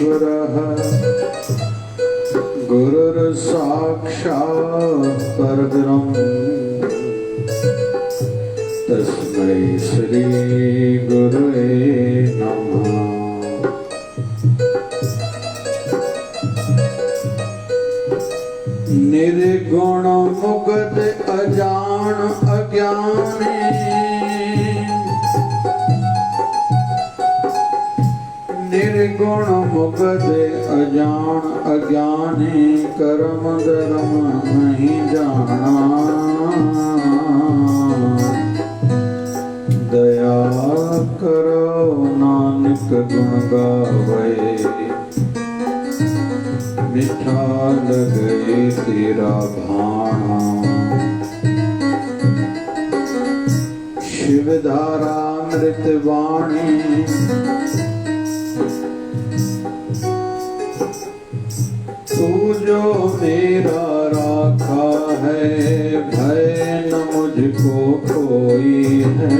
परमेश्वरः गुरुर्साक्षात् परब्रह्म तस्मै श्री गुरुवे नमः। निर्गुण मुगत अजान अज्ञाने निर्गुण मुगत अजान अज्ञाने कर्म धर्म नहीं जाना। दया करो नानक गुण गावे मिठा लगे तेरा भाना। शिवधारा मृत वाणी तू जो मेरा राखा है भय न मुझको कोई है।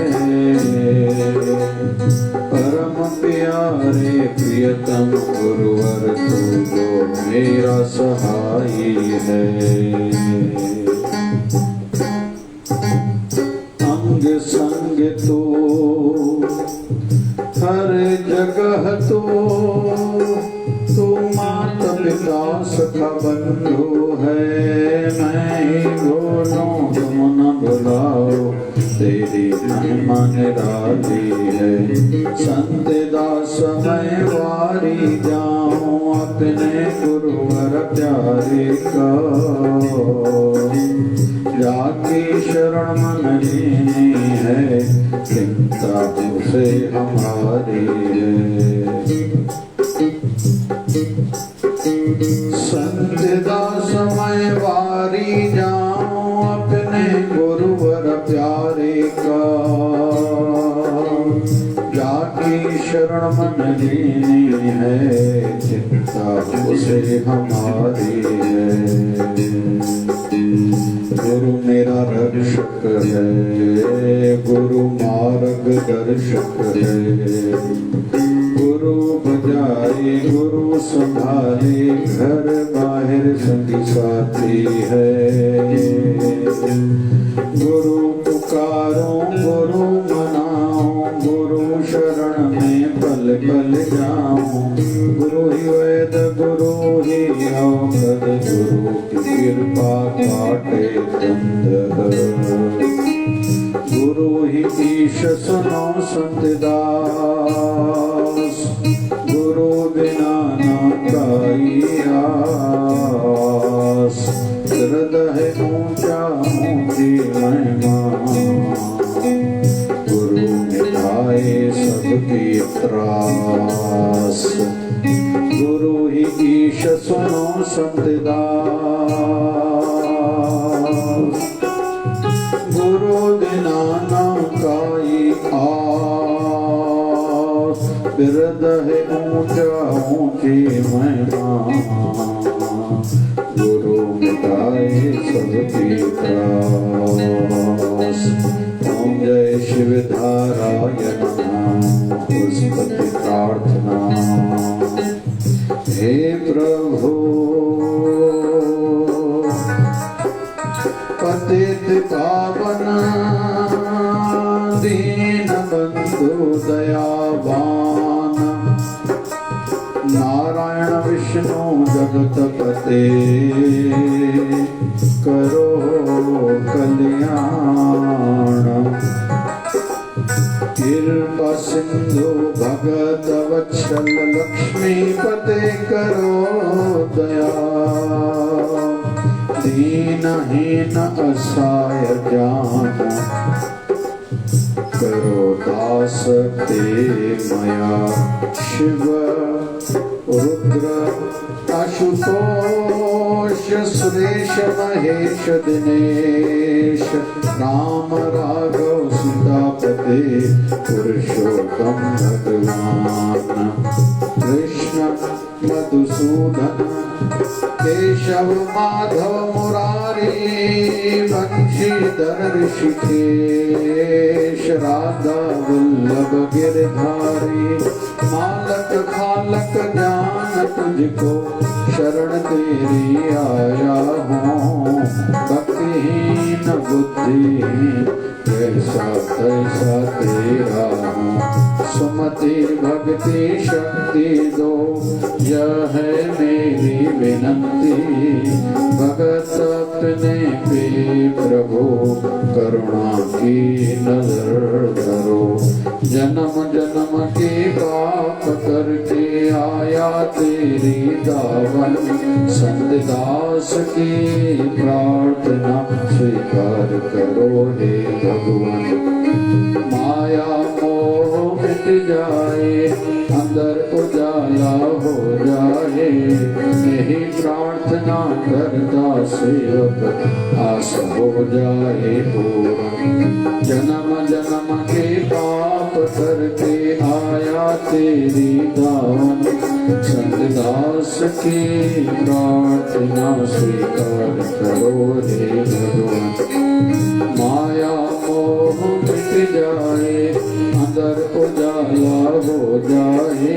परम प्यारे प्रियतम गुरुवर तू जो मेरा सहाई है। अंग संग तो हर जगह तो तू माता पिता सखा बंधु है। मैं ही बोलूं तुम न बुलाओ तेरी महिमा निराली है। संत दास मैं वारी जाऊं अपने गुरुवर प्यारे का। जाके शरण मन लेनी है चिंता उसे हमारी है। संत दास मैं वारी जाऊं अपने गुरुवर प्यारे का। जाके शरण मन लेनी है चिंता उसे हमारी है। गुरु मेरा रक्षक है गुरु मार्ग दर्शक है। गुरु बजाए गुरु संभाले घर बाहर संगी साथी है। गुरु पुकारो गुरु मनाओ गुरु शरण में पल पल जाऊं। गुरु ही वेद गुरु ही औषध गुरु की कृपा काटे दंड। गुरु ही ईश सुनो संत दास गुरु बिना ना काई आस। हृदय ऊंचा ऊंची महिमा गुरु मिटाए सबकी त्रास। गुरु ही ईश सुनो संत दास गुरु बिना ना काई आस। हृदय ऊंचा ऊंची महिमा गुरु मिटाए सबकी त्रास। ओम जय शिव धारायण पुष्पति प्रार्थना। हे प्रभु पतित पावन दीन बंधु दयावान। नारायण विष्णु जगतपते करो कल्याण। कृपा सिंधु भगत वत्सल लक्ष्मीपते करो दया। दीनहीन असहाय जान करो दास ते मया। शिव रुद्र आशुतोष सुरेश महेश दिनेश राम राघव सीतापते पुरुषोत्तम भगवान। कृष्ण मधुसूदन केशव माधव मुरारी बंशीधर ऋषिकेश राधा वल्लभ गिरधारी। मालक खालक ज्ञान तुझको शरण तेरी आया हूँ। भक्तिहीन बुद्धिहीन कैसा कैसा तेरा हूँ। सुमति भक्ति शक्ति दो यह है मेरी विनंती। भगत अपने पे प्रभु करुणा की नजर धरो। जन्म जन्म के पाप करके आया तेरी दावन। संत दास की प्रार्थना स्वीकार करो हे भगवान। माया मोह मिट जाए अंदर उजाला हो जाए। यही प्रार्थना करता सेवक आस हो जाए पूर्ण। जन्म जन्म के पाप करके आया तेरी दावन। संत दास की प्रार्थना स्वीकार करो हे भगवान। माया मोह मिट जाए अंदर उजाला हो जाए।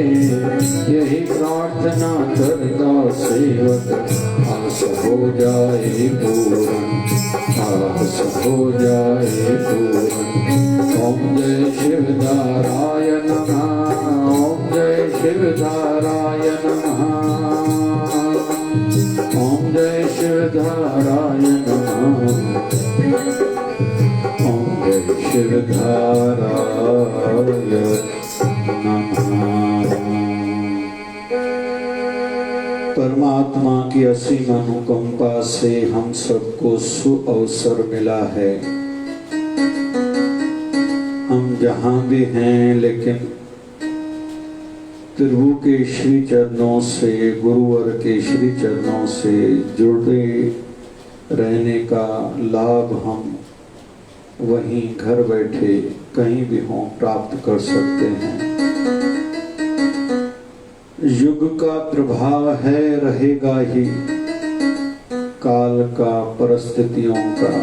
यही प्रार्थना करता सेवक आस हो जाए पूर्ण। आस हो जाए पूर्ण। ओम जय शिवधाराय नमः। ओम जय शिवधाराय नमः। ओम जय शिवधाराय नमः। ओम जय शिवधाराय नमः। परमात्मा की असीम अनुकंपा से हम सबको सुअवसर मिला है। हम जहाँ भी हैं लेकिन प्रभु के श्री चरणों से, गुरुवर के श्री चरणों से जुड़े रहने का लाभ हम वहीं घर बैठे कहीं भी हों प्राप्त कर सकते हैं। युग का प्रभाव है, रहेगा ही, काल का, परिस्थितियों का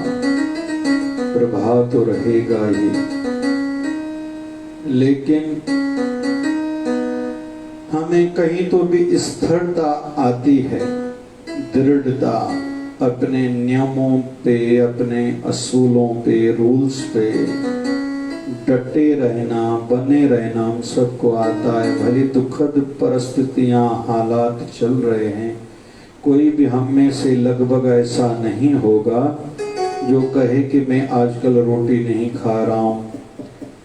प्रभाव तो रहेगा ही, लेकिन हमें कहीं तो भी स्थिरता आती है, दृढ़ता अपने नियमों पे, अपने असूलों पे, रूल्स पे डटे रहना, बने रहना हम सबको आता है। भले दुखद परिस्थितियां, हालात चल रहे हैं, कोई भी हम में से लगभग ऐसा नहीं होगा जो कहे कि मैं आजकल रोटी नहीं खा रहा हूँ,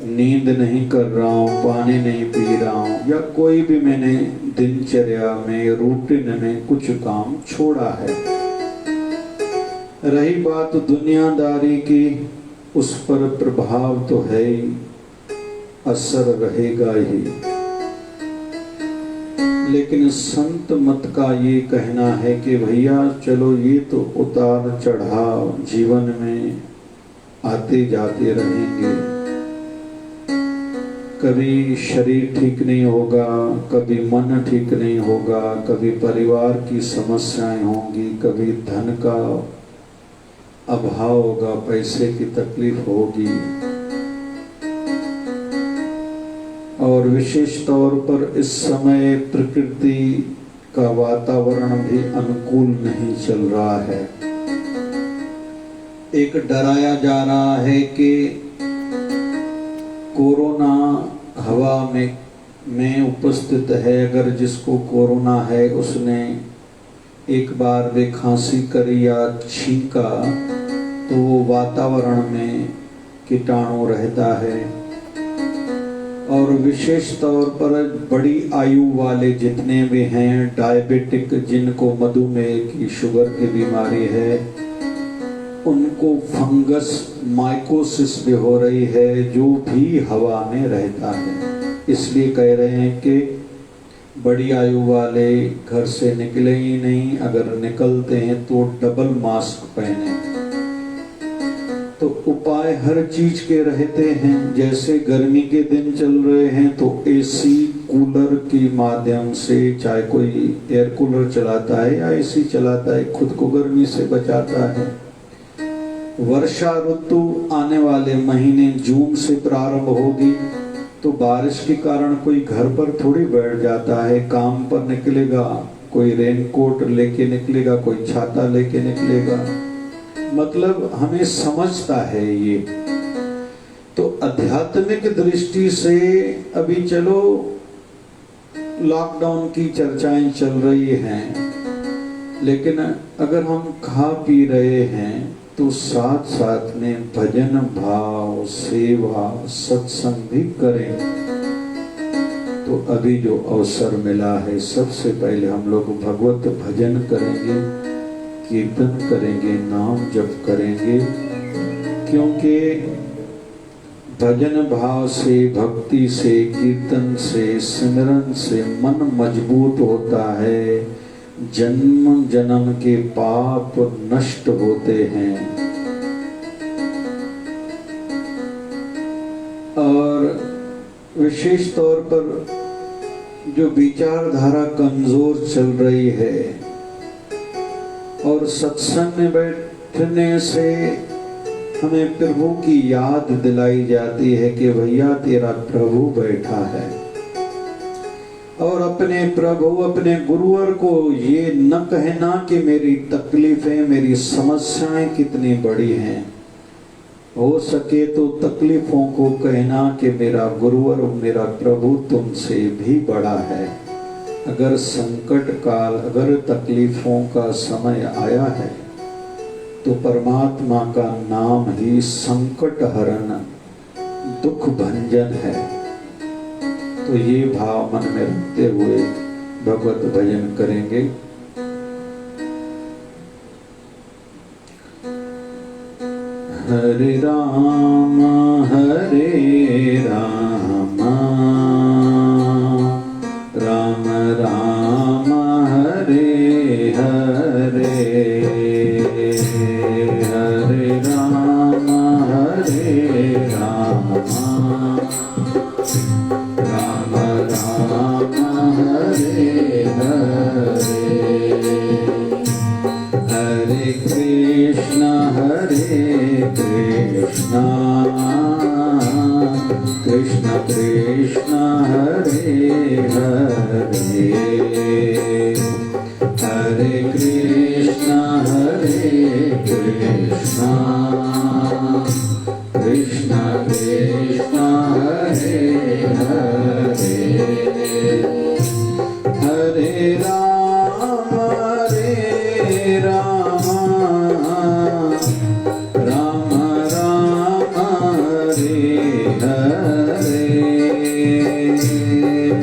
नींद नहीं कर रहा हूँ, पानी नहीं पी रहा हूँ, या कोई भी मैंने दिनचर्या में, रूटीन में कुछ काम छोड़ा है। रही बात दुनियादारी की, उस पर प्रभाव तो है ही, असर रहेगा ही, लेकिन संत मत का ये कहना है कि भैया चलो ये तो उतार चढ़ाव जीवन में आते जाते रहेंगे। कभी शरीर ठीक नहीं होगा, कभी मन ठीक नहीं होगा, कभी परिवार की समस्याएं होंगी, कभी धन का अभाव होगा, पैसे की तकलीफ होगी, और विशेष तौर पर इस समय प्रकृति का वातावरण भी अनुकूल नहीं चल रहा है। एक डराया जा रहा है कि कोरोना हवा में उपस्थित है, अगर जिसको कोरोना है उसने एक बार वे खांसी करी या छींका तो वो वातावरण में कीटाणु रहता है। और विशेष तौर पर बड़ी आयु वाले जितने भी हैं, डायबिटिक, जिनको मधुमेह की, शुगर की बीमारी है, उनको फंगस, माइकोसिस भी हो रही है, जो भी हवा में रहता है। इसलिए कह रहे हैं कि बड़ी आयु वाले घर से निकले ही नहीं, अगर निकलते हैं तो डबल मास्क पहने। तो उपाय हर चीज के रहते हैं। जैसे गर्मी के दिन चल रहे हैं तो एसी, कूलर के माध्यम से, चाहे कोई एयर कूलर चलाता है या एसी चलाता है, खुद को गर्मी से बचाता है। वर्षा ऋतु आने वाले महीने जून से प्रारंभ होगी, तो बारिश के कारण कोई घर पर थोड़ी बैठ जाता है, काम पर निकलेगा कोई रेनकोट लेके निकलेगा, कोई छाता लेके निकलेगा, मतलब हमें समझता है ये। तो आध्यात्मिक दृष्टि से अभी चलो लॉकडाउन की चर्चाएं चल रही हैं, लेकिन अगर हम खा पी रहे हैं तो साथ साथ में भजन भाव, सेवा, सत्संग भी करें। तो अभी जो अवसर मिला है, सबसे पहले हम लोग भगवत भजन करेंगे, कीर्तन करेंगे, नाम जप करेंगे, क्योंकि भजन भाव से, भक्ति से, कीर्तन से, सिमरन से मन मजबूत होता है, जन्म जन्म के पाप नष्ट होते हैं। और विशेष तौर पर जो विचारधारा कमजोर चल रही है और सत्संग में बैठने से हमें प्रभु की याद दिलाई जाती है कि भैया तेरा प्रभु बैठा है, और अपने प्रभु, अपने गुरुवर को ये न कहना कि मेरी तकलीफें, मेरी समस्याएं कितनी बड़ी हैं। हो सके तो तकलीफों को कहना कि मेरा गुरुवर, मेरा प्रभु तुमसे भी बड़ा है। अगर संकट काल, अगर तकलीफों का समय आया है तो परमात्मा का नाम ही संकट हरण, दुख भंजन है। तो ये भाव मन में रखते हुए भगवत भजन करेंगे। हरे राम राम राम हरे हरे, हरे राम राम राम हरे हरे, हरे कृष्ण कृष्ण कृष्ण हरे हरे, हरे कृष्ण कृष्ण कृष्ण हरे हरे, हरे राम राम राम हरे हरे,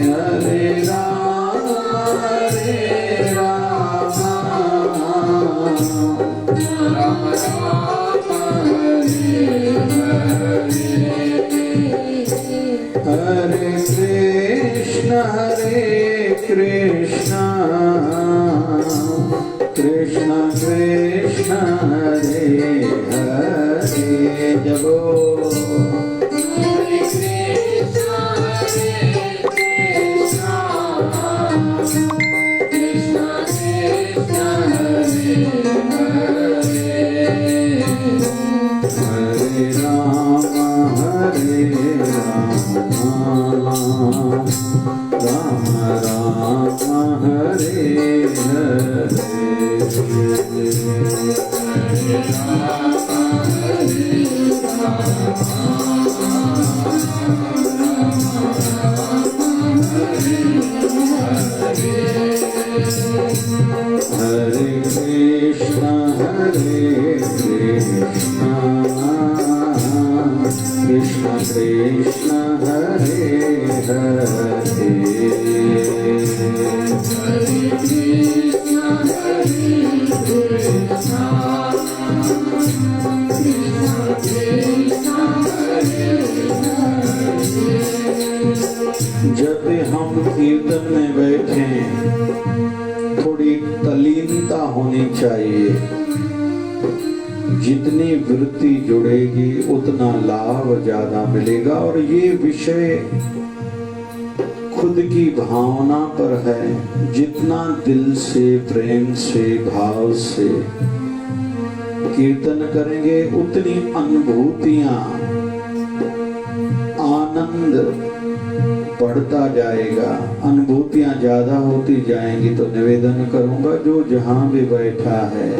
हरे राम राम हरे हरे, हरे कृष्ण कृष्ण कृष्ण हरे हरे। जबो हरे राम राम राम हरे हरे, हरे कृष्ण कृष्ण कृष्ण हरे हरे, जब हम कीर्तन में बैठे थोड़ी तल्लीनता होनी चाहिए। जितनी वृत्ति जुड़ेगी उतना लाभ ज्यादा मिलेगा। और ये विषय खुद की भावना पर है। जितना दिल से, प्रेम से, भाव से कीर्तन करेंगे उतनी अनुभूतियां, आनंद बढ़ता जाएगा, अनुभूतियां ज्यादा होती जाएंगी। तो निवेदन करूंगा जो जहां भी बैठा है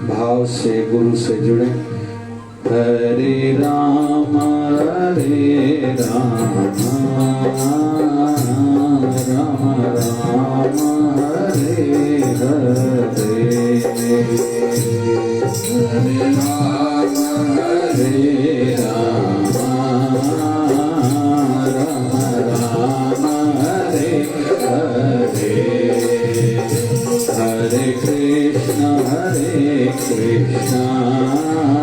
भाव से गुरु से जुड़े। हरे राम राम राम हरे हरे, हरे राम राम राम हरे हरे, हरे कृष्ण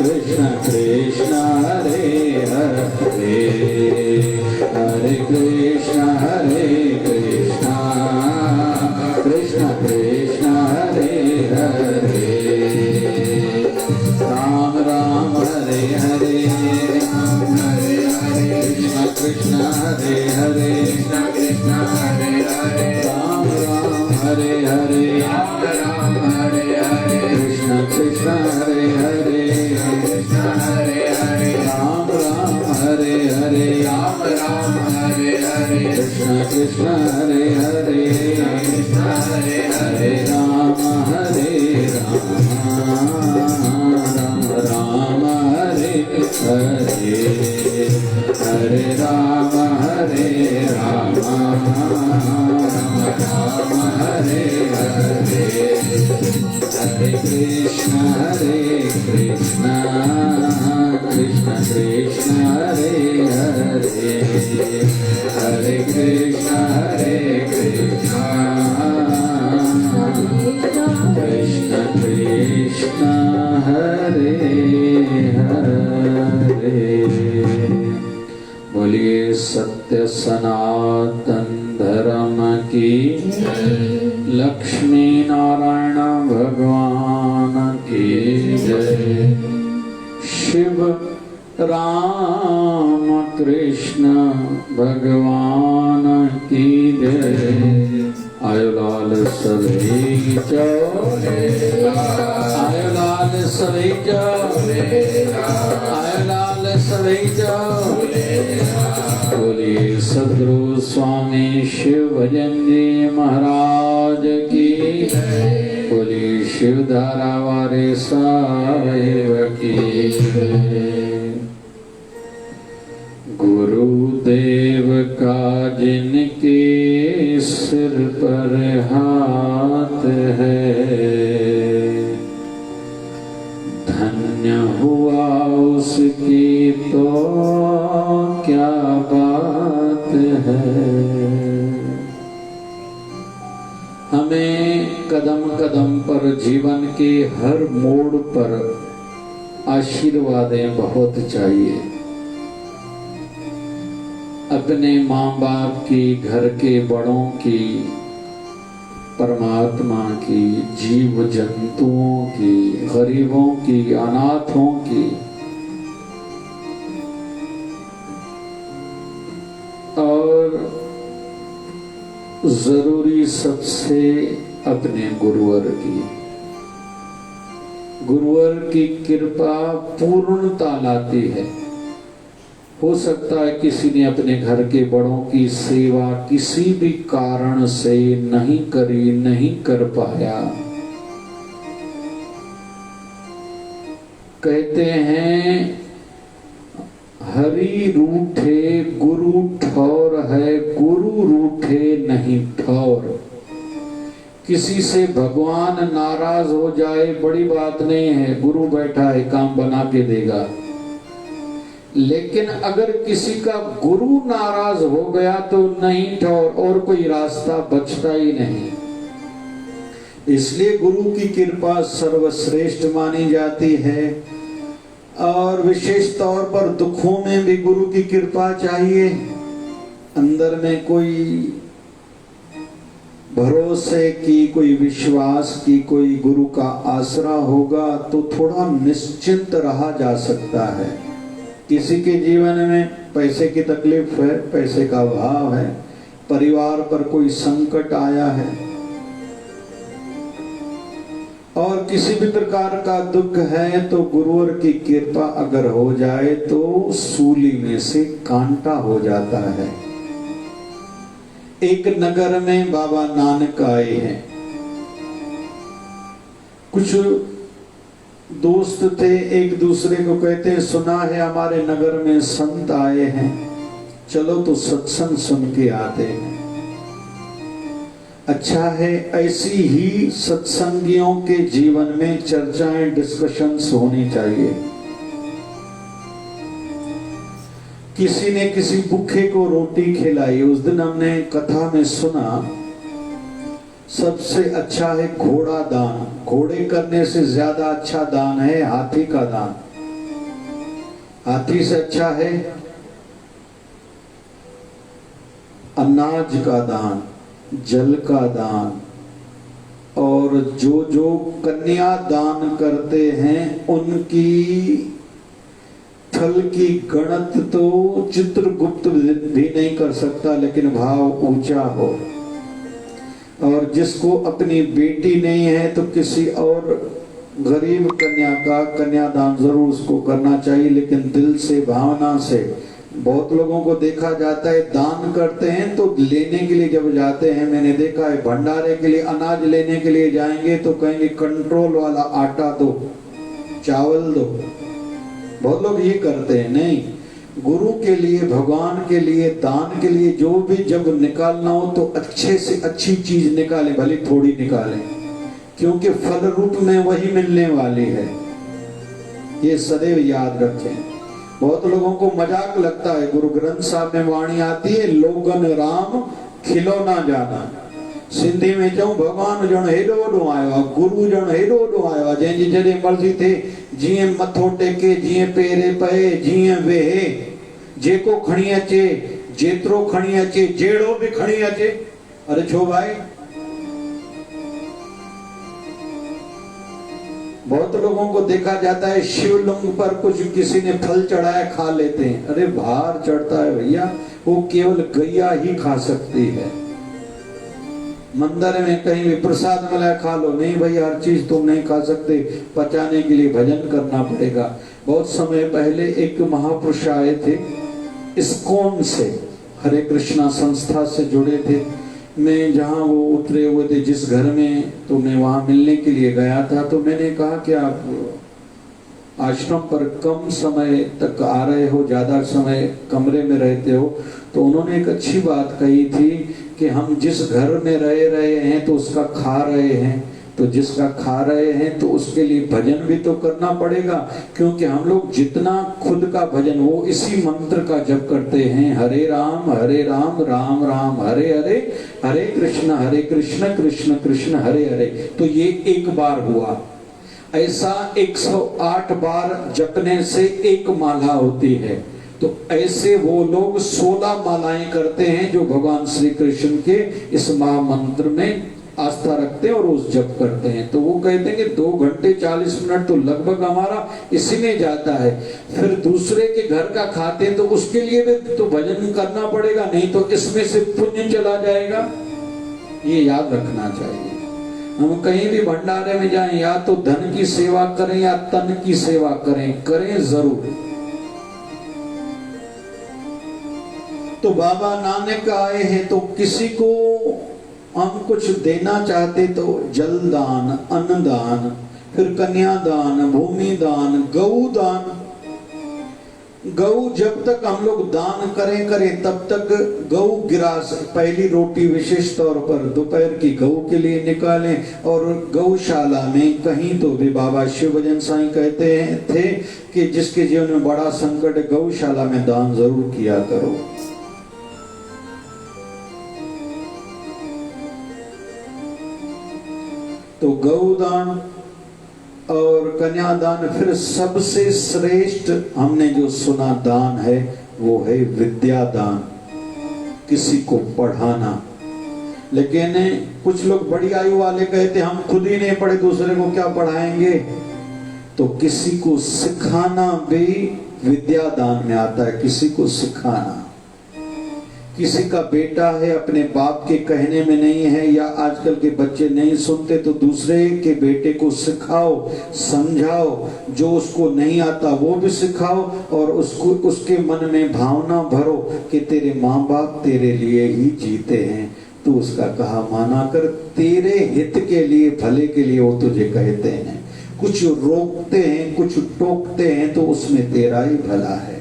कृष्ण कृष्ण हरे हरे, हरे कृष्ण कृष्ण कृष्ण हरे हरे, राम राम हरे हरे, कृष्ण कृष्ण हरे हरे, राम राम हरे हरे, कृष्ण कृष्ण हरे हरे, राम राम हरे हरे, कृष्ण कृष्ण हरे हरे, हरे राम राम हरे हरे, हरे राम राम हरे हरे, हरे कृष्ण कृष्ण कृष्ण हरे हरे, हरे कृष्ण कृष्ण कृष्ण हरे हरे। बोलिए सत्य सनातन धर्म की, लक्ष्मी नारायण भगवान की जय, शिव राम कृष्ण भगवान की जय। आयो लाल सभी चौरे, आयो लाल सभी चौरे, आयो लाल सभी चौरे। बोलिए सद्गुरु स्वामी शिव भजन जी महाराज की, बोलिए शिव धारा वारे साहेब की। गुरुदेव का जिनके सिर पर हाथ है, धन्य हुआ उसकी तो क्या बात है। हमें कदम कदम पर जीवन के हर मोड़ पर आशीर्वादें बहुत चाहिए। अपने माँ बाप की, घर के बड़ों की, परमात्मा की, जीव जंतुओं की, गरीबों की, अनाथों की, और जरूरी सबसे अपने गुरुवर की कृपा पूर्णता लाती है। हो सकता है किसी ने अपने घर के बड़ों की सेवा किसी भी कारण से नहीं करी, नहीं कर पाया। कहते हैं हरि रूठे गुरु ठौर है, गुरु रूठे नहीं ठौर। किसी से भगवान नाराज हो जाए बड़ी बात नहीं है, गुरु बैठा है काम बना के देगा। लेकिन अगर किसी का गुरु नाराज हो गया तो नहीं ठौर, और कोई रास्ता बचता ही नहीं। इसलिए गुरु की कृपा सर्वश्रेष्ठ मानी जाती है, और विशेष तौर पर दुखों में भी गुरु की कृपा चाहिए। अंदर में कोई भरोसे की, कोई विश्वास की, कोई गुरु का आसरा होगा तो थोड़ा निश्चिंत रहा जा सकता है। किसी के जीवन में पैसे की तकलीफ है, पैसे का अभाव है, परिवार पर कोई संकट आया है, और किसी भी प्रकार का दुख है तो गुरुवर की कृपा अगर हो जाए तो सूली में से कांटा हो जाता है। एक नगर में बाबा नानक आए हैं। कुछ दोस्त थे, एक दूसरे को कहते हैं सुना है हमारे नगर में संत आए हैं, चलो तो सत्संग सुन के आते हैं। अच्छा है, ऐसी ही सत्संगियों के जीवन में चर्चाएं, डिस्कशंस होनी चाहिए। किसी ने किसी भूखे को रोटी खिलाई। उस दिन हमने कथा में सुना सबसे अच्छा है घोड़ा दान। घोड़े करने से ज्यादा अच्छा दान है हाथी का दान। हाथी से अच्छा है अनाज का दान, जल का दान। और जो जो कन्या दान करते हैं उनकी फल की गणत तो चित्रगुप्त भी नहीं कर सकता, लेकिन भाव ऊंचा हो। और जिसको अपनी बेटी नहीं है तो किसी और गरीब कन्या का कन्यादान जरूर उसको करना चाहिए, लेकिन दिल से, भावना से। बहुत लोगों को देखा जाता है दान करते हैं तो लेने के लिए जब जाते हैं, मैंने देखा है भंडारे के लिए अनाज लेने के लिए जाएंगे तो कहेंगे कंट्रोल वाला आटा दो, चावल दो। बहुत लोग ये करते हैं। नहीं, गुरु के लिए, भगवान के लिए, दान के लिए जो भी जब निकालना हो तो अच्छे से अच्छी चीज निकाले, भले थोड़ी निकालें, क्योंकि फल रूप में वही मिलने वाली है। ये सदैव याद रखें। बहुत लोगों को मजाक लगता है, गुरु ग्रंथ साहब में वाणी आती है लोगन राम खिलौना जाना। सिंधी में चऊं भगवान जण हेॾो वॾो आयो आहे, गुरु जण हेॾो वॾो आयो आहे, जंहिंजी जॾहिं मर्ज़ी थिए जीअं मथो टेके, जीअं पेरे पए, जीअं वेहे, जेको खणी अचे, जेतिरो खणी अचे, जहिड़ो भी खणी अचे। अरे छो भाई? बहुत लोगों को देखा जाता है शिवलिंग पर कुछ किसी ने फल चढ़ाया खा लेते हैं। अरे भार चढ़ता है भैया, वो केवल गैया ही खा सकती है। मंदिर में कहीं भी प्रसाद मिला खा लो, नहीं भाई हर चीज तुम नहीं खा सकते, पचाने के लिए भजन करना पड़ेगा। बहुत समय पहले एक महापुरुष आए थे इस्कॉन से, हरे कृष्णा संस्था से जुड़े थे। मैं जहाँ वो उतरे हुए थे जिस घर में, तो मैं वहां मिलने के लिए गया था। तो मैंने कहा कि आप आश्रम पर कम समय तक आ रहे हो, ज्यादा समय कमरे में रहते हो। तो उन्होंने एक अच्छी बात कही थी कि हम जिस घर में रह रहे हैं तो उसका खा रहे हैं, तो जिसका खा रहे हैं तो उसके लिए भजन भी तो करना पड़ेगा। क्योंकि हम लोग जितना खुद का भजन वो इसी मंत्र का जप करते हैं, हरे राम राम राम हरे हरे, हरे कृष्ण कृष्ण कृष्ण हरे हरे। तो ये एक बार हुआ। ऐसा 108 बार जपने से एक माला होती है। तो ऐसे वो लोग 16 मालाएं करते हैं जो भगवान श्री कृष्ण के इस महामंत्र में आस्था रखते हैं और उस जप करते हैं। तो वो कहते हैं कि 2 घंटे 40 मिनट तो लगभग हमारा इसी में जाता है। फिर दूसरे के घर का खाते हैं तो उसके लिए भी तो भजन करना पड़ेगा, नहीं तो इसमें से पुण्य चला जाएगा। ये याद रखना चाहिए। हम कहीं भी भंडारे में जाएं, या तो धन की सेवा करें या तन की सेवा करें जरूर। तो बाबा नानक आए हैं तो किसी को हम कुछ देना चाहते तो जल दान, अन्न दान, फिर कन्यादान, भूमि दान, गौ दान। गौ जब तक हम लोग दान करें तब तक गौ गिरास, पहली रोटी विशेष तौर पर दोपहर की गौ के लिए निकालें। और गौशाला में कहीं तो भी बाबा शिव भजन साईं कहते थे कि जिसके जीवन में बड़ा संकट है गौशाला में दान जरूर किया करो। तो गौदान और कन्यादान। फिर सबसे श्रेष्ठ हमने जो सुना दान है वो है विद्यादान, किसी को पढ़ाना। लेकिन कुछ लोग बड़ी आयु वाले कहते हम खुद ही नहीं पढ़े दूसरे को क्या पढ़ाएंगे। तो किसी को सिखाना भी विद्यादान में आता है, किसी को सिखाना। किसी का बेटा है अपने बाप के कहने में नहीं है, या आजकल के बच्चे नहीं सुनते, तो दूसरे के बेटे को सिखाओ, समझाओ, जो उसको नहीं आता वो भी सिखाओ, और उसको उसके मन में भावना भरो कि तेरे माँ बाप तेरे लिए ही जीते हैं, तू उसका कहा माना कर, तेरे हित के लिए, भले के लिए वो तुझे कहते हैं। कुछ रोकते हैं, कुछ टोकते हैं, तो उसमें तेरा ही भला है।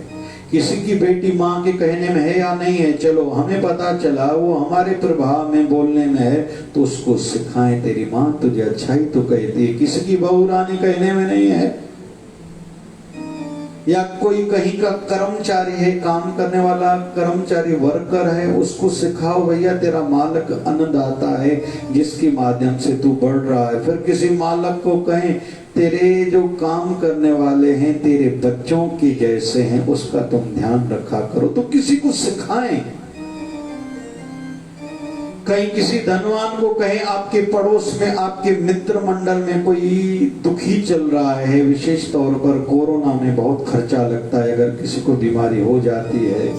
किसी की बेटी माँ के कहने में है या नहीं है, चलो हमें पता चला वो हमारे प्रभाव में बोलने में है, तो उसको सिखाएं, तेरी माँ तुझे अच्छा ही तो कहती है। किसी की बहू रानी कहने में नहीं है, या कोई कहीं का कर्मचारी है, काम करने वाला कर्मचारी वर्कर है, उसको सिखाओ भैया तेरा मालिक अन्नदाता है जिसके माध्यम से तू बढ़ रहा है। फिर किसी मालिक को कहें तेरे जो काम करने वाले हैं तेरे बच्चों के जैसे हैं, उसका तुम ध्यान रखा करो, तो किसी को सिखाएं। कहीं किसी धनवान को कहें आपके पड़ोस में, आपके मित्र मंडल में कोई दुखी चल रहा है, विशेष तौर पर कोरोना में बहुत खर्चा लगता है, अगर किसी को बीमारी हो जाती है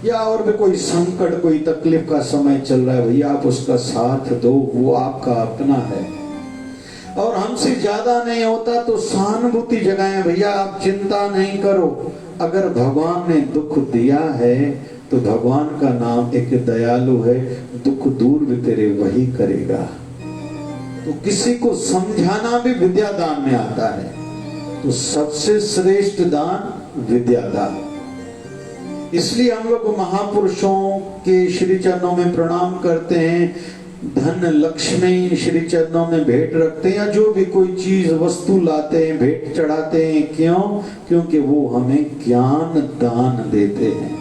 या और भी कोई संकट, कोई तकलीफ का समय चल रहा है, भैया आप उसका साथ दो, वो आपका अपना है। और हमसे ज्यादा नहीं होता तो सहानुभूति जगाएं, भैया आप चिंता नहीं करो, अगर भगवान ने दुख दिया है तो भगवान का नाम एक दयालु है, दुख दूर भी तेरे वही करेगा। तो किसी को समझाना भी विद्या दान में आता है, तो सबसे श्रेष्ठ दान विद्या दान। इसलिए हम लोग महापुरुषों के श्री चरणों में प्रणाम करते हैं, धन लक्ष्मी श्री चरणों में भेंट रखते हैं, या जो भी कोई चीज वस्तु लाते हैं भेंट चढ़ाते हैं। क्यों? क्योंकि वो हमें ज्ञान दान देते हैं।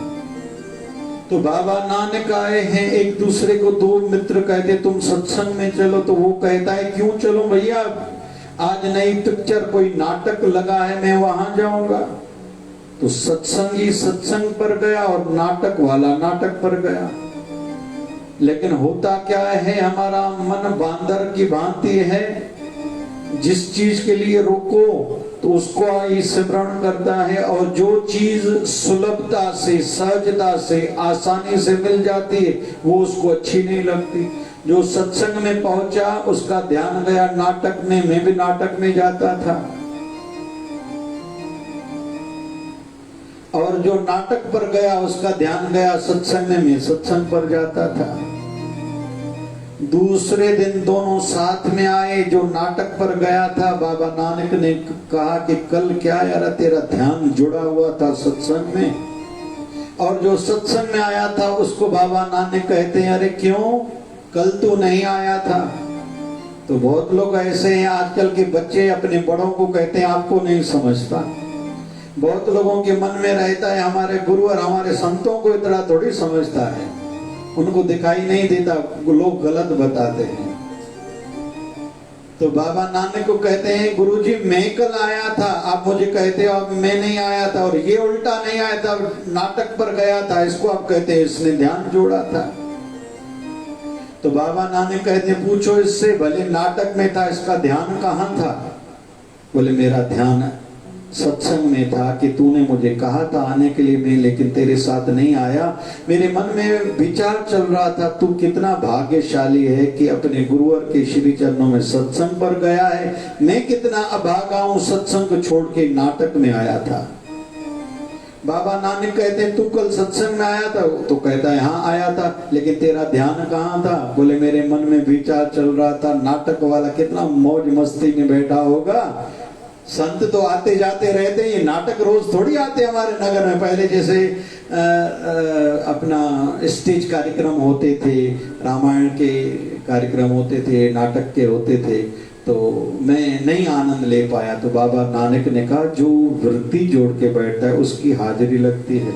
तो बाबा नानक आए हैं, एक दूसरे को दो मित्र कहते तुम सत्संग में चलो, तो वो कहता है क्यों चलो भैया, आज नई पिक्चर कोई नाटक लगा है, मैं वहां जाऊंगा। तो सत्संगी सत्संग पर गया और नाटक वाला नाटक पर गया। लेकिन होता क्या है, हमारा मन बांदर की भांति है, जिस चीज के लिए रोको तो उसको स्मरण करता है, और जो चीज सुलभता से, सहजता से, आसानी से मिल जाती है वो उसको अच्छी नहीं लगती। जो सत्संग में पहुंचा उसका ध्यान गया नाटक में, मैं भी नाटक में जाता था, और जो नाटक पर गया उसका ध्यान गया सत्संग में, मैं सत्संग पर जाता था। दूसरे दिन दोनों साथ में आए, जो नाटक पर गया था बाबा नानक ने कहा कि कल क्या यार तेरा ध्यान जुड़ा हुआ था सत्संग में, और जो सत्संग में आया था उसको बाबा नानक कहते हैं अरे क्यों कल तू नहीं आया था। तो बहुत लोग ऐसे हैं, आजकल के बच्चे अपने बड़ों को कहते हैं आपको नहीं समझता। बहुत लोगों के मन में रहता है हमारे गुरु और हमारे संतों को इतना थोड़ी समझता है, उनको दिखाई नहीं देता, लोग गलत बताते हैं। तो बाबा नानक को कहते हैं गुरुजी मैं कल आया था, आप मुझे कहते हो अब मैं नहीं आया था, और ये उल्टा नहीं आया था, नाटक पर गया था, इसको आप कहते हैं इसने ध्यान जोड़ा था। तो बाबा नानक कहते हैं पूछो इससे, भले नाटक में था इसका ध्यान कहाँ था? बोले मेरा ध्यान सत्संग में था कि तूने मुझे कहा था आने के लिए, मैं लेकिन तेरे साथ नहीं आया। मेरे मन में विचार चल रहा था तू कितना भाग्यशाली है कि अपने गुरुवर के श्री चरणों में सत्संग पर गया है, मैं कितना अभागा हूं सत्संग को छोड़ के नाटक में आया था। बाबा नानक कहते हैं तू कल सत्संग में आया था? तो कहता है हाँ आया था, लेकिन तेरा ध्यान कहाँ था? बोले मेरे मन में विचार चल रहा था। नाटक वाला कितना मौज मस्ती में बैठा होगा, संत तो आते जाते रहते हैं, ये नाटक रोज थोड़ी आते हमारे नगर में। पहले जैसे अपना स्टेज कार्यक्रम होते थे, रामायण के कार्यक्रम होते थे, नाटक के होते थे, तो मैं नहीं आनंद ले पाया। तो बाबा नानक ने कहा जो वृत्ति जोड़ के बैठता है उसकी हाजिरी लगती है।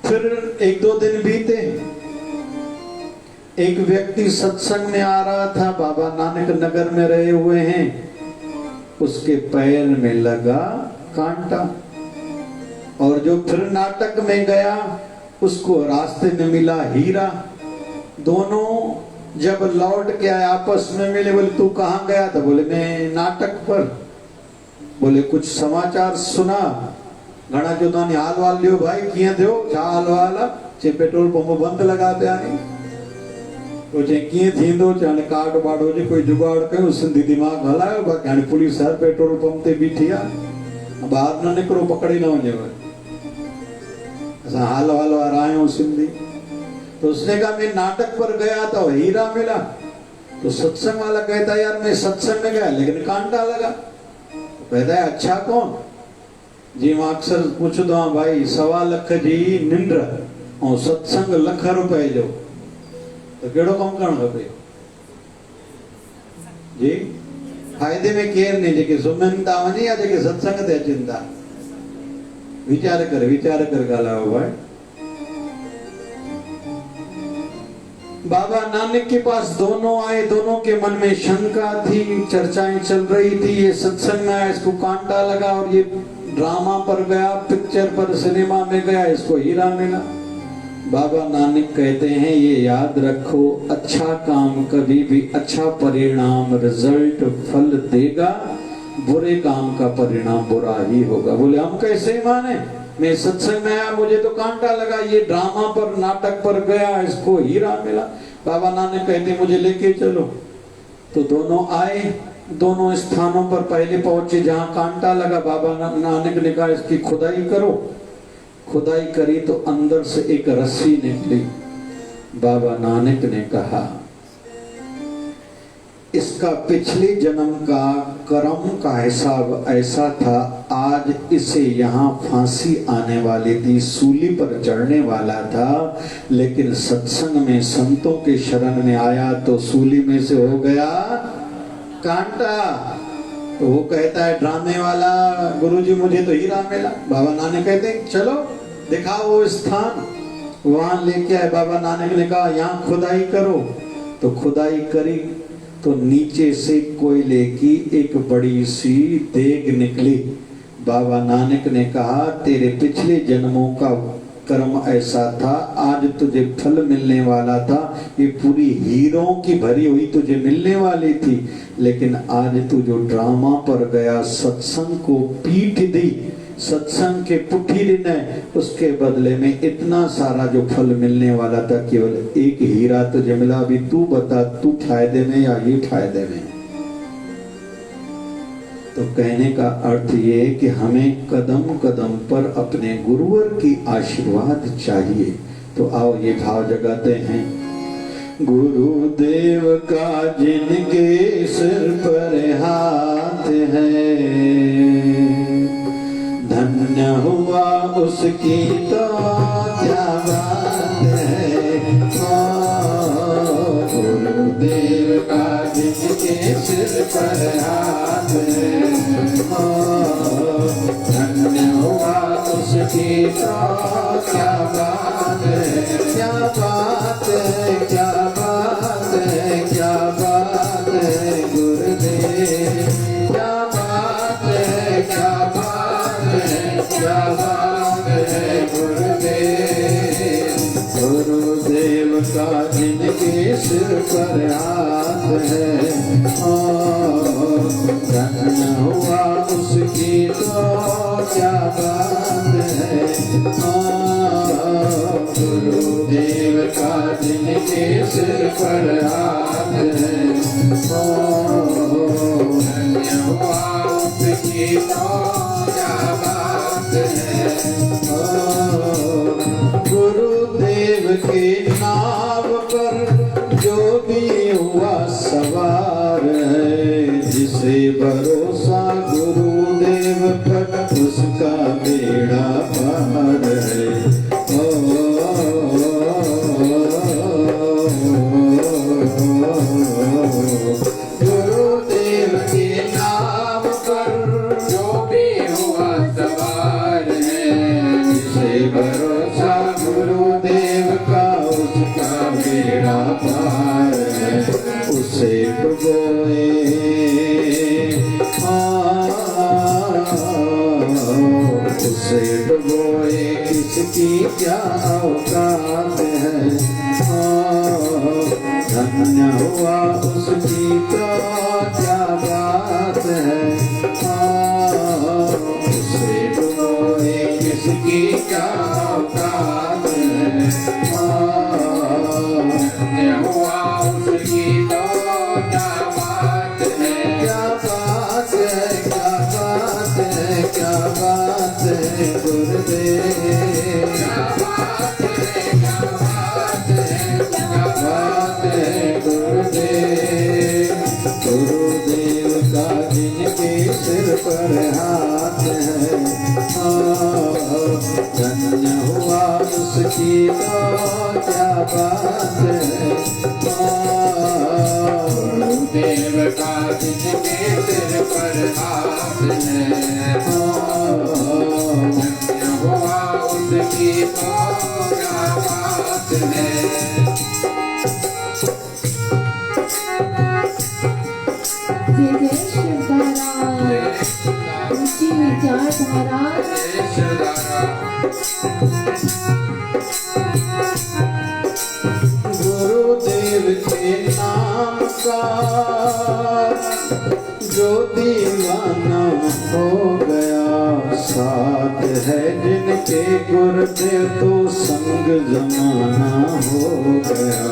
फिर एक दो दिन बीते, एक व्यक्ति सत्संग में आ रहा था, बाबा नानक नगर में रहे हुए हैं, उसके पैर में लगा कांटा, और जो फिर नाटक में गया उसको रास्ते में मिला हीरा। दोनों जब लौट के आए आपस में मिले, बोले तू कहाँ गया था? बोले मैं नाटक पर। बोले कुछ समाचार सुना? घना जो हाल वाल लियो भाई, किए थे हाल वाला? चे पेट्रोल पंप बंद लगा पिया नी तो चे कीअं थींदो चे कार्ड वार्ड हुजे कोई जुगाड़ कयो सिंधी दिमाग़ हलायो बाक़ी हाणे पुलिस हर पेट्रोल पंप ते बीठी आहे ॿाहिरि न निकिरो पकड़ी न वञेव असां हाल वाल वारा आहियूं सिंधी। तो उसने कहा मैं नाटक पर गया तो हीरा मिला। तो सत्संग वाला कहता है यार मैं सत्संग में गया लेकिन कांटा लगा। कहता है अच्छा कौन जी मां अक्सर पूछदो आहियां भाई 1.25 लख जी निंड और सत्संग लख रुपए जो तो कहिड़ो कमु करणु खपे जी। फायदे में केर नहीं जेके सुम्हनि था वञी या जेके सत्संग ते अचनि था। विचार कर ॻाल्हायो भाई। बाबा नानक के पास दोनों आए, दोनों के मन में शंका थी, चर्चाएं चल रही थी। ये सत्संग में आया इसको कांटा लगा और ये ड्रामा पर गया, पिक्चर पर, सिनेमा में गया इसको हीरा मिला। बाबा नानक कहते हैं ये याद रखो अच्छा काम कभी भी अच्छा परिणाम रिजल्ट फल देगा, बुरे काम का परिणाम बुरा ही होगा। बोले हम कैसे माने, मैं सत्संग में आया मुझे तो कांटा लगा, ये ड्रामा पर नाटक पर गया इसको हीरा मिला। बाबा नानक कहते मुझे लेके चलो। तो दोनों आए, दोनों स्थानों पर पहले पहुंचे जहां कांटा लगा। बाबा नानक ने कहा इसकी खुदाई करो। खुदाई करी तो अंदर से एक रस्सी निकली। बाबा नानक ने कहा इसका पिछले जन्म का कर्म का हिसाब ऐसा था, आज इसे यहाँ फांसी आने वाली थी, सूली पर चढ़ने वाला था, लेकिन सत्संग में संतों के शरण में आया तो सूली में से हो गया कांटा। तो वो कहता है ड्रामे वाला गुरुजी मुझे तो हीरा मिला। बाबा नानक कहते हैं चलो दिखाओ वो स्थान। वहां लेके आए। बाबा नानक ने कहा यहाँ खुदाई करो। तो खुदाई करी तो नीचे से कोयले की एक बड़ी सी देग निकली। बाबा नानक ने कहा तेरे पिछले जन्मों का कर्म ऐसा था, आज तुझे फल मिलने वाला था, ये पूरी हीरों की भरी हुई तुझे मिलने वाली थी, लेकिन आज तू जो ड्रामा पर गया, सत्संग को पीट दी, सत्संग के पुठी ने, उसके बदले में इतना सारा जो फल मिलने वाला था केवल एक हीरा तुझे मिला। अभी तू बता तू फायदे में या ये फायदे में। तो कहने का अर्थ ये कि हमें कदम कदम पर अपने गुरुवर की आशीर्वाद चाहिए। तो आओ ये भाव जगाते हैं। गुरुदेव का जिनके सिर पर हाथ है, धन्य हुआ उसकी तो क्या बात है। गुरुदेव का जिनके सिर पर हाथ है, धन्य हुआ उसकी तो क्या बात है। क्या बात है, क्या बात है, क्या बात है गुरुदेव, क्या बात है, क्या बात है, क्या बात है गुरुदेव। गुरुदेव का जिनके सिर पर हाथ है, धन्य हुआ उसकी तो क्या बात है। गुरुदेव का जिनके सिर पर हाथ है, धन्य हुआ उसकी तो क्या बात है। गुरुदेव के नाम पर जो भी हुआ सवार है, जिसे भरोसा गुरुदेव पर उसका बेड़ा पार है। गुरुदेव के नाम पर जो भी हुआ सवार है, जिसे भरोसा गुरुदेव का उसका बेड़ा पार है। उसे डुबोए उसे डुबोए किसकी क्या औकात है। धन्य हुआ उसकी तो क्या बात है। उसे डुबोए किसकी क्या औकात है। बात है। गुरुदेव का जिनके सिर पर हाथ है, धन्य हुआ उसकी तो क्या बात है। जय जय शिवधारा, ऊंची विचारधारा। गुरुदेव के नाम का जो दीवाना हो गया, साथ है जिनके गुरुदेव तो संग जमाना हो गया।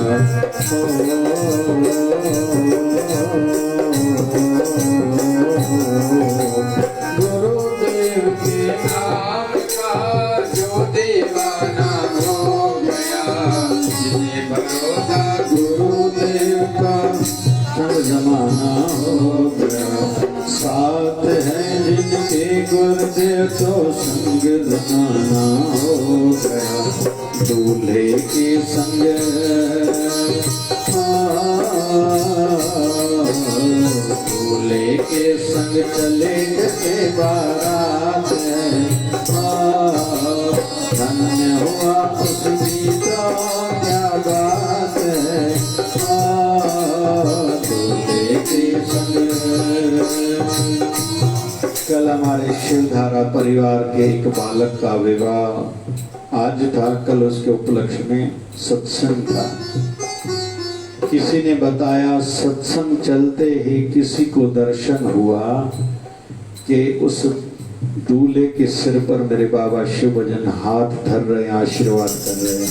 गुरुदेव के नाम का जो दीवाना हो गया, जिन्हें भरोसा गुरुदेव का सब जमाना हो गया, साथ है जिनके गुरुदेव तो संग जमाना हो गया। दूल्हे के संग दूल्हे के संग चले गए बारात है, धन्य हुआ उसकी तो क्या बात है। दूल्हे के संग कल हमारे शिवधारा परिवार के एक बालक का विवाह आज था, कल उसके उपलक्ष्य में सत्संग था। किसी ने बताया सत्संग चलते ही किसी को दर्शन हुआ कि उस दूल्हे के सिर पर मेरे बाबा शिव भजन हाथ धर रहे हैं, आशीर्वाद कर रहे हैं।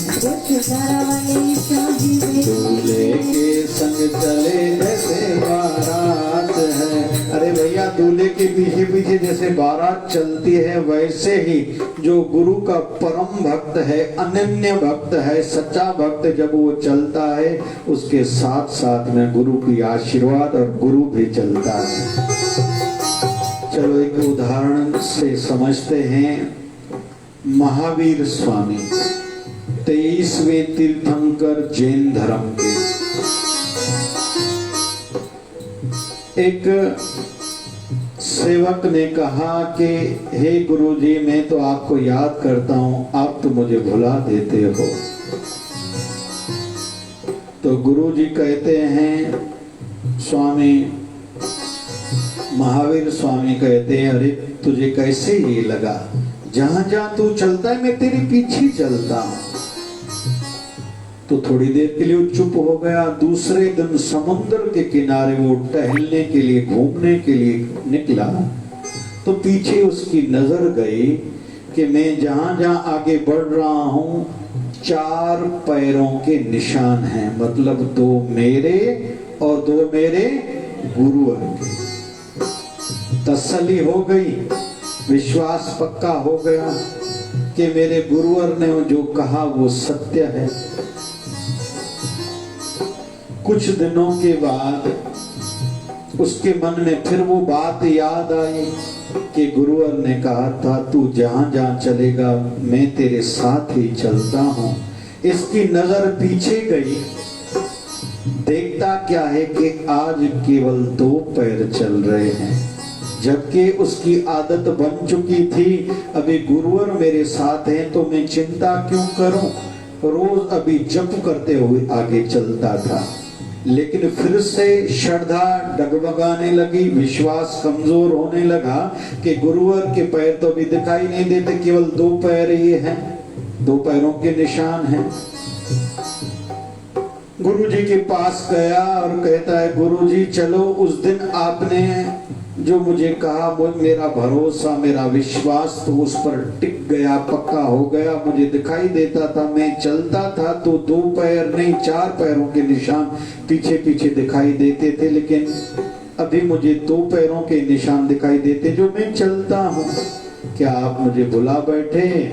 दूल्हे के संग चले जैसे बारात है। अरे भैया, दूल्हे के पीछे पीछे जैसे बारात चलती है, वैसे ही जो गुरु का परम भक्त है, अनन्य भक्त है, सच्चा भक्त जब वो चलता है, उसके साथ साथ में गुरु की आशीर्वाद और गुरु भी चलता है। चलो एक उदाहरण से समझते हैं। महावीर स्वामी 23वें तीर्थंकर जैन धर्म के एक सेवक ने कहा कि हे गुरुजी, मैं तो आपको याद करता हूं, आप तो मुझे भुला देते हो। तो गुरुजी कहते हैं, स्वामी महावीर स्वामी कहते हैं, अरे तुझे कैसे ये लगा? जहां जहां तू चलता है मैं तेरे पीछे चलता हूं। तो थोड़ी देर के लिए वो चुप हो गया। दूसरे दिन समुद्र के किनारे वो टहलने के लिए, घूमने के लिए निकला, तो पीछे उसकी नजर गई कि मैं जहां जहां आगे बढ़ रहा हूं 4 पैरों के निशान हैं, मतलब 2 मेरे और 2 मेरे गुरुवर के। तसल्ली हो गई, विश्वास पक्का हो गया कि मेरे गुरुवर ने जो कहा वो सत्य है। कुछ दिनों के बाद उसके मन में फिर वो बात याद आई कि गुरुवर ने कहा था, तू जहां जहां चलेगा मैं तेरे साथ ही चलता हूं। इसकी नजर पीछे गई, देखता क्या है कि आज केवल 2 पैर चल रहे हैं, जबकि उसकी आदत बन चुकी थी, अभी गुरुवर मेरे साथ हैं तो मैं चिंता क्यों करूं। रोज अभी जप करते हुए आगे चलता था, लेकिन फिर से श्रद्धा डगमगाने लगी, विश्वास कमजोर होने लगा कि गुरुवर के पैर तो अभी दिखाई नहीं देते, केवल 2 पैर ही हैं, 2 पैरों के निशान हैं। गुरुजी के पास गया और कहता है, गुरुजी चलो, उस दिन आपने जो मुझे कहा वो मेरा भरोसा, मेरा विश्वास तो उस पर टिक गया, पक्का हो गया। मुझे दिखाई देता था, मैं चलता था तो 2 पैर नहीं 4 पैरों के निशान पीछे पीछे दिखाई देते थे, लेकिन अभी मुझे 2 पैरों के निशान दिखाई देते जो मैं चलता हूँ। क्या आप मुझे भुला बैठे?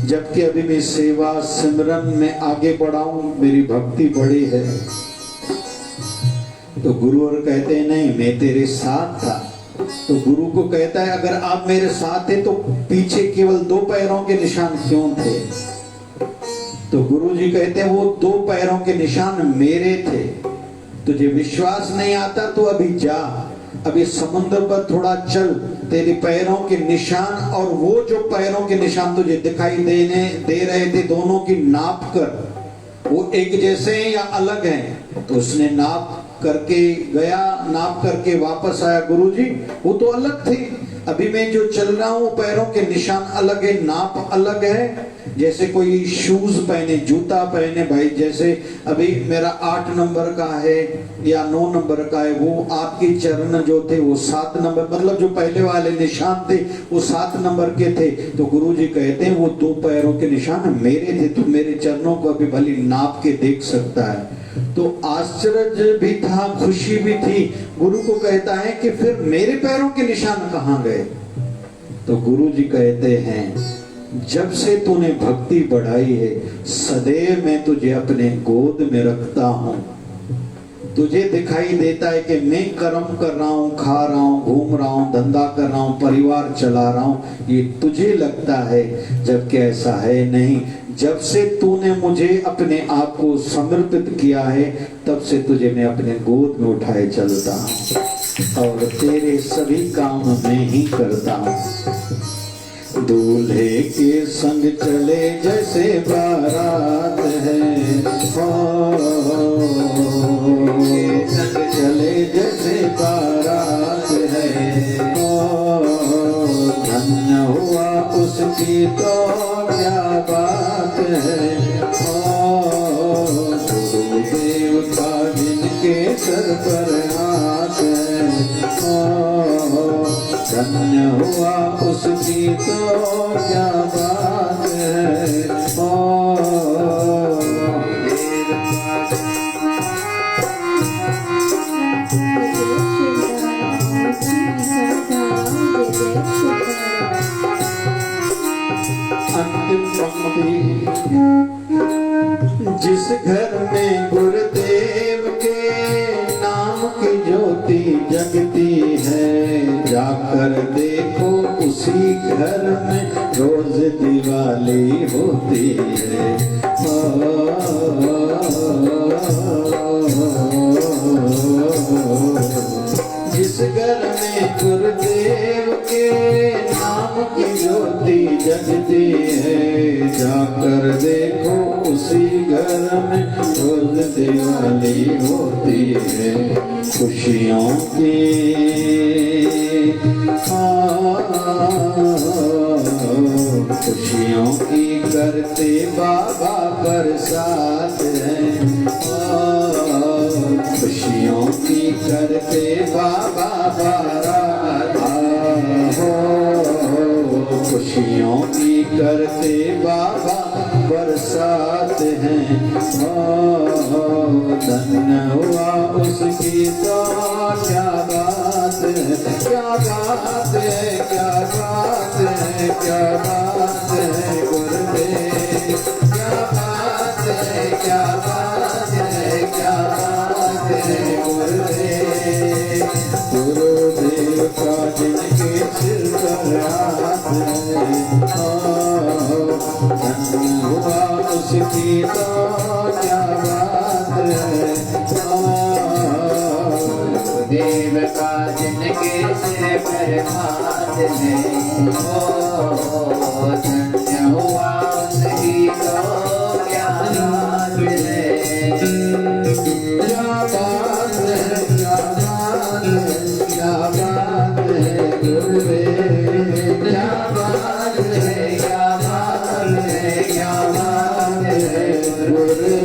जबकि अभी मैं सेवा सिमरन में आगे बढ़ा हूं, मेरी भक्ति बड़ी है। तो गुरुवर कहते हैं, नहीं मैं तेरे साथ था। तो गुरु को कहता है, अगर आप मेरे साथ थे तो पीछे केवल 2 पैरों के निशान क्यों थे? तो गुरुजी कहते हैं वो 2 पैरों के निशान मेरे थे। तुझे विश्वास नहीं आता तो अभी जा, अभी समुद्र पर थोड़ा चल, तेरे पैरों के निशान और वो जो पैरों के निशान तुझे दिखाई दे रहे थे, दोनों की नाप कर, वो एक जैसे हैं या अलग हैं। तो उसने नाप करके गया, नाप करके वापस आया, गुरुजी वो तो अलग थे, अभी मैं जो चल रहा हूं पैरों के निशान अलग है, नाप अलग है। जैसे कोई शूज पहने, जूता पहने भाई, जैसे अभी मेरा 8 नंबर का है या 9 नंबर का है, वो आपके चरण जो थे वो 7 नंबर, मतलब जो पहले वाले निशान थे वो 7 नंबर के थे। तो गुरुजी कहते हैं वो 2 पैरों के निशान मेरे थे, तो मेरे चरणों को अभी भली नाप के देख सकता है। तो आश्चर्य भी था, खुशी भी थी। गुरु को कहता है कि फिर मेरे पैरों के निशान कहां गए? तो गुरुजी कहते हैं जब से तूने भक्ति बढ़ाई है, सदैव मैं तुझे अपने गोद में रखता हूं। तुझे दिखाई देता है कि मैं कर्म कर रहा हूं, खा रहा हूं, घूम रहा हूं, धंधा कर रहा हूं, परिवार चला रहा हूं, ये तुझे लगता है, जबकि ऐसा है नहीं। जब से तूने मुझे अपने आप को समर्पित किया है, तब से तुझे मैं अपने गोद में उठाए चलता हूं और तेरे सभी काम मैं ही करता हूं। दूल्हे के संग चले जैसे बारात है, संग चले जैसे बारात है, धन्य हुआ उसकी तो क्या बात है। गुरुदेव का जिनके सर पर हाथ है, धन्य हुआ उसकी तो क्या बात है। अंतिम पंक्ति, जिस घर में गुरुदेव के नाम की ज्योति जगती है, जाकर देखो उसी घर में रोज दिवाली होती है। जिस घर में गुरुदेव के नाम की ज्योति जगती है, जाकर देखो उसी घर में रोज दिवाली होती है। खुशियों की खुशियों की करते बाबा बरसात है, खुशियों की करते बाबा बारात हो, खुशियों की करते बाबा बरसात हैं। धन्य हुआ उसकी तो क्या बात है, क्या बात है, क्या बात है, क्या बात है गुरुदेव, क्या बात है, क्या बात है, क्या बात है गुरुदेव। गुरुदेव का जिनके सिर पर हाथ है, धन्य हुआ उसकी तो क्या बात है। देव का जिनके सिर पर हाथ है, धन्य हुआ उसकी तो क्या बात है। क्या बात है, क्या बात है, क्या बात है गुरुदेव, क्या बात है, क्या बात है, क्या बात है गुरुदेव।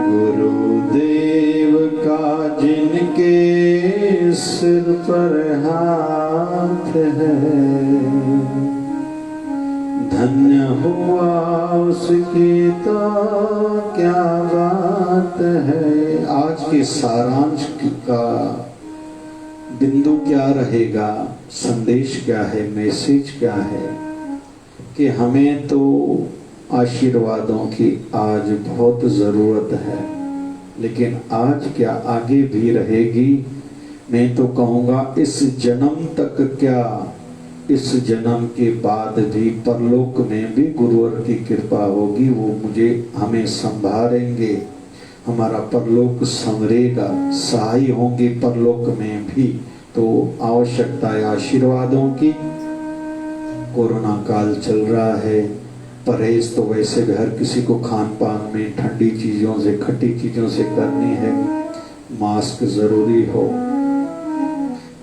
गुरुदेव का जिनके सिर पर हाथ है, धन्य हुआ उसकी तो क्या बात है। आज के सारांश का बिंदु क्या रहेगा, संदेश क्या है, मैसेज क्या है कि हमें तो आशीर्वादों की आज बहुत ज़रूरत है, लेकिन आज क्या आगे भी रहेगी। मैं तो कहूँगा इस जन्म तक क्या इस जन्म के बाद भी परलोक में भी गुरुवर की कृपा होगी, वो मुझे हमें संभालेंगे, हमारा परलोक संवरेगा, सहाय होंगे परलोक में भी। तो आवश्यकता है आशीर्वादों की। कोरोना काल चल रहा है, परहेज तो वैसे भी हर किसी को खान पान में ठंडी चीज़ों से, खट्टी चीज़ों से करनी है। मास्क ज़रूरी हो,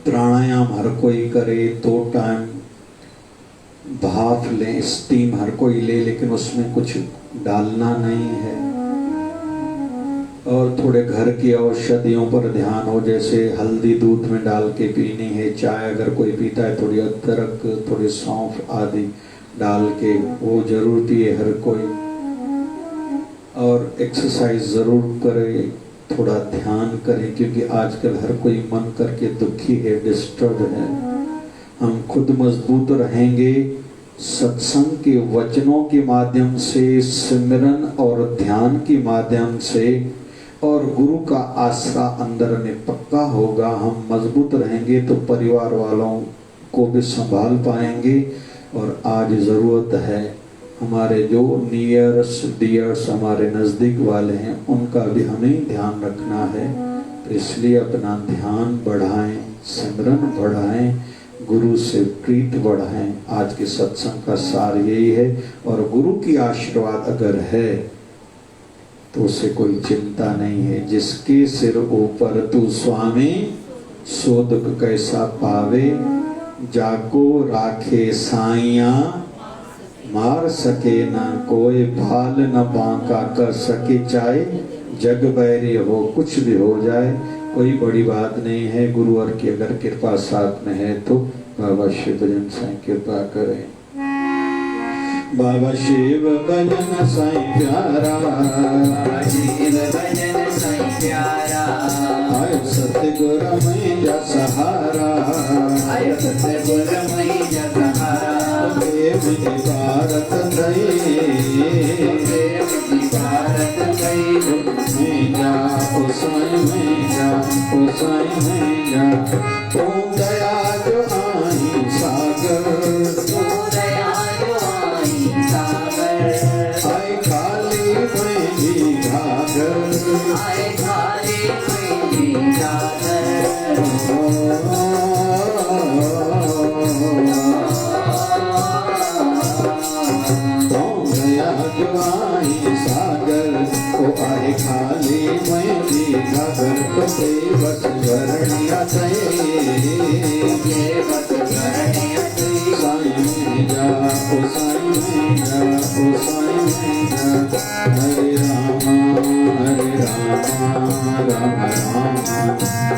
प्राणायाम हर कोई करे, 2 टाइम भाप लें, स्टीम हर कोई ले, लेकिन उसमें कुछ डालना नहीं है। और थोड़े घर की औषधियों पर ध्यान हो, जैसे हल्दी दूध में डाल के पीनी है, चाय अगर कोई पीता है थोड़ी अदरक, थोड़ी सौंफ आदि डाल के वो जरूर पिए हर कोई। और एक्सरसाइज ज़रूर करे, थोड़ा ध्यान करें, क्योंकि आजकल हर कोई मन करके दुखी है, डिस्टर्ब है। हम खुद मजबूत रहेंगे सत्संग के वचनों के माध्यम से, सिमरन और ध्यान के माध्यम से, और गुरु का आसरा अंदर में पक्का होगा। हम मजबूत रहेंगे तो परिवार वालों को भी संभाल पाएंगे। और आज ज़रूरत है हमारे जो नियर्स डियर्स, हमारे नज़दीक वाले हैं, उनका भी हमें ध्यान रखना है। तो इसलिए अपना ध्यान बढ़ाएं, सिमरन बढ़ाएं, गुरु से प्रीत बढ़ाएं। आज के सत्संग का सार यही है। और गुरु की आशीर्वाद अगर है तो उसे कोई चिंता नहीं है। जिसके सिर ऊपर तू स्वामी, सो दुख कैसा पावे, जाको राखे साइया, मार सके न कोई, भाल न बांका कर सके, चाहे जग बैरी हो, कुछ भी हो जाए कोई बड़ी बात नहीं है। गुरुवर की अगर कृपा साथ में है तो बाबा शिव भजन साईं कृपा करें। बाबा शिव भजन साईं प्यारा, बाबा शिव भजन साईं प्यारा, आयो सतगुर मैया सहारा, आयो सतगुर मैया सहारा, प्रेम की भारत दई, प्रेम की भारत दई, मैया ओ साईं मैया, ओ साईं मैया, ओ दया जो आई सागर, तू दया जो आई सागर, आए खाली में भी घागर, आए खाली में जागर, सागर ओ आए खाली मैं भी घागर, तो बस भरणिया बस भरणिया साईं मैया, ओ साईं मैया, ओ साईं मैया, हरे रामा राम राम,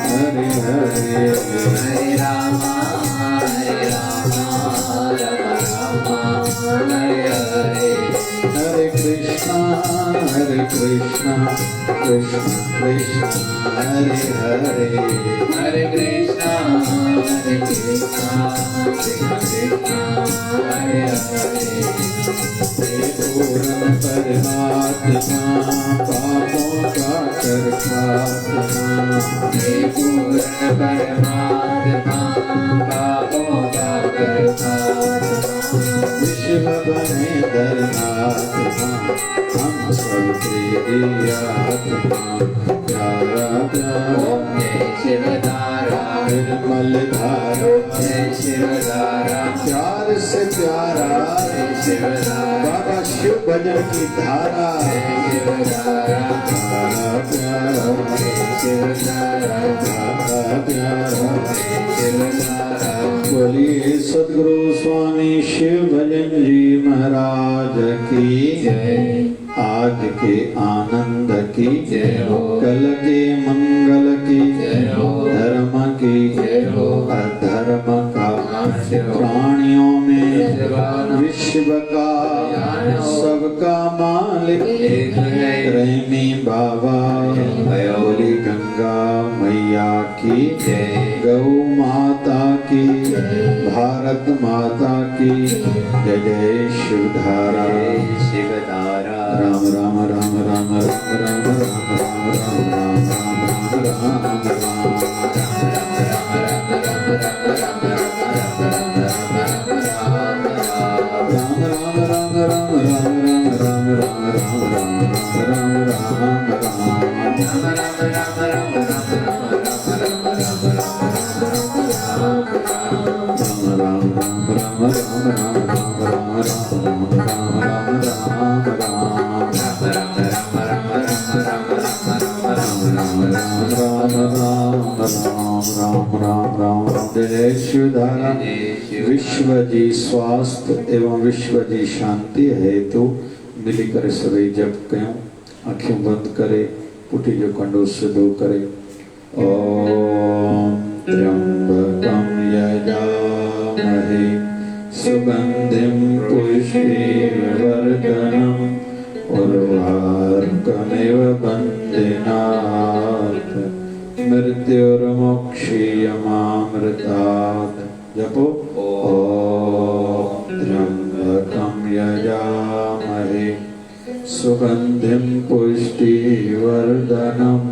हरे हरे, हरे रामा राम राम, हरे हरे, हरे कृष्णा कृष्ण कृष्ण हरे हरे, हरे कृष्णा कृष्ण कृष्ण हरे हरे, हे पूर्ण परमात्मा पापों का कर खात्मा, हे पूर्ण परमात्मा पापों का कर खात्मा, विश्व बने धर्मात्मा, हम सब तेरी आत्मा, प्यारा प्यारा जय शिव धारा, निर्मल धारा, जय शिव धारा, प्यार से प्यारा जय शिव धारा, बाबा शिव भजन की धारा, जय शिव धारा, प्यारा प्यारा जय शिव धारा, प्यारा प्यारा, जय शिव धारा, बोलिए सद्गुरु स्वामी शिव भजन जी महाराज की जय, आज के आनंद की जय हो, कल के मंगल की जय हो, धर्म की जय हो, अधर्म का नाश हो, प्राणियों में विश्व विश्व का सबका मालिक एक है, प्रेमी बाबा बोली गंगा मैया की जय, गौ माता की, भारत माता की जय जय शिवधारा, जय शिव धारा, राम राम राम राम राम राम राम राम राम राम राम राम राम राम। जय शिवधारा विश्व जी स्वास्थ्य एवं विश्व जी शांति हेतु मिली करे सभी जप कयूं आँखें बंद करे पुठी जो कंडो सिधो करे ओम त्र्यंबकं यजामहे सुगंधिं पुष्टिवर्धनम् उर्वारुकमिव बन्धनात् मृत्युर्मोक्षीयमामृतात् जपो ओम त्र्यंबकं यजामहे सुगंधिं पुष्टिवर्धनम्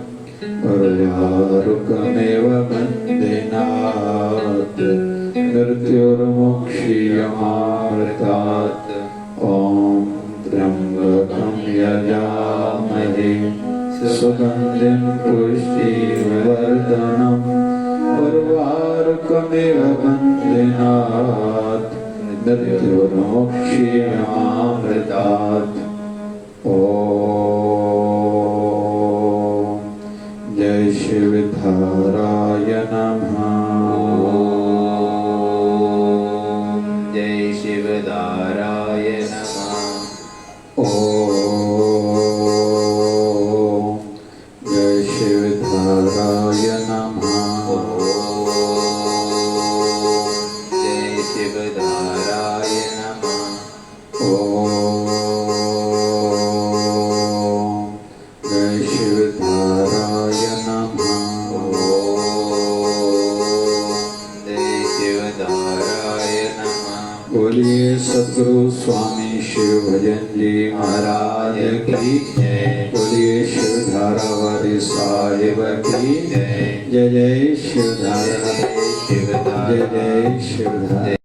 उर्वारुकमिव बन्धनात् मृत्युर्मोक्षीयमामृतात् ओम त्र्यंबकं यजामहे सुगंधिं पुष्टिवर्धनम् उर्वारुकमिव बन्धनात् मृत्युर्मोक्षीयमामृतात् ओम जय शिवधाराय नमः। जय शिवधाराय नमः। ओम जय शिवधाराय नमः। जय शिवधाराय नमः। ओम जय शिवधाराय नमः। जय शिवधाराय नमः। बोलिए सद्गुरु स्वामी शिव भजन जी महाराज की जय। बोलिए शिवधारा वाले साहिब की जय। जय जय शिवधारा शिवधारा। जय जय शिवधारा।